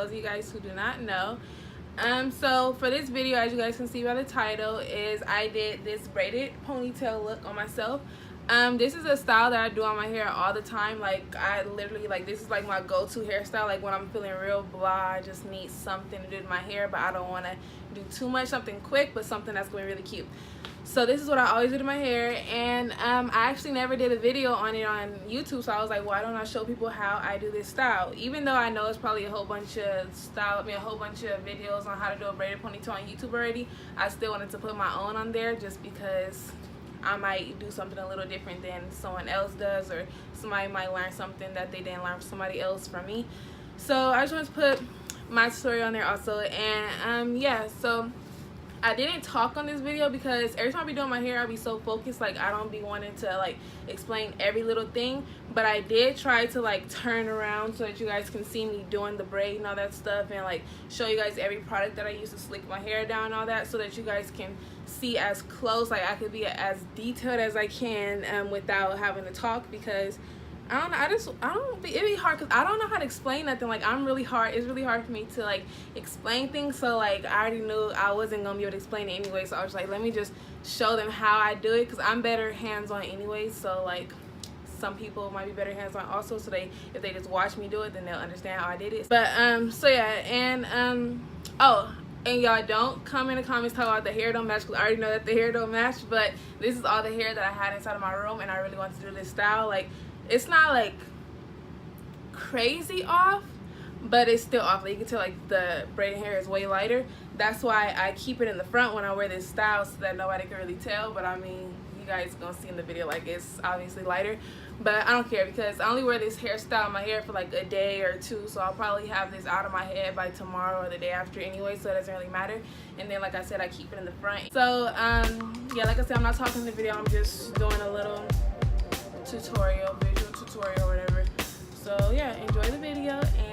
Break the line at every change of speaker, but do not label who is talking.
those of you guys who do not know. So for this video, as you guys can see by the title, is I did this braided ponytail look on myself. This is a style that I do on my hair all the time. Like, I literally, like, this is like my go-to hairstyle. Like, when I'm feeling real blah, I just need something to do to my hair, but I don't want to do too much, something quick, but something that's going to be really cute. So this is what I always do to my hair, and I actually never did a video on it on YouTube, so I was like, why don't I show people how I do this style? Even though I know it's probably a whole bunch of a whole bunch of videos on how to do a braided ponytail on YouTube already, I still wanted to put my own on there just because I might do something a little different than someone else does, or somebody might learn something that they didn't learn from somebody else from me. So I just wanted to put my story on there also. And yeah, so I didn't talk on this video because every time I be doing my hair, I'll be so focused, like I don't be wanting to like explain every little thing. But I did try to like turn around so that you guys can see me doing the braid and all that stuff, and like show you guys every product that I use to slick my hair down and all that, so that you guys can see as close, like I could be as detailed as I can without having to talk, because I don't know, it'd be hard because I don't know how to explain nothing. Like, it's really hard for me to like explain things. So like, I already knew I wasn't gonna be able to explain it anyway, so I was like, let me just show them how I do it, because I'm better hands-on anyway. So like, some people might be better hands-on also, so if they just watch me do it, then they'll understand how I did it. But so yeah, and oh, and y'all don't come in the comments talk about the hair don't match, because I already know that the hair don't match. But this is all the hair that I had inside of my room, and I really wanted to do this style. Like, it's not like crazy off, but it's still off. Like, you can tell like the braided hair is way lighter. That's why I keep it in the front when I wear this style, so that nobody can really tell. But I mean, you guys gonna see in the video, like, it's obviously lighter, but I don't care because I only wear this hairstyle in my hair for like a day or two, so I'll probably have this out of my head by tomorrow or the day after anyway, so it doesn't really matter. And then, like I said, I keep it in the front. So yeah, like I said, I'm not talking in the video, I'm just doing a little tutorial, visual tutorial or whatever. So yeah, enjoy the video, and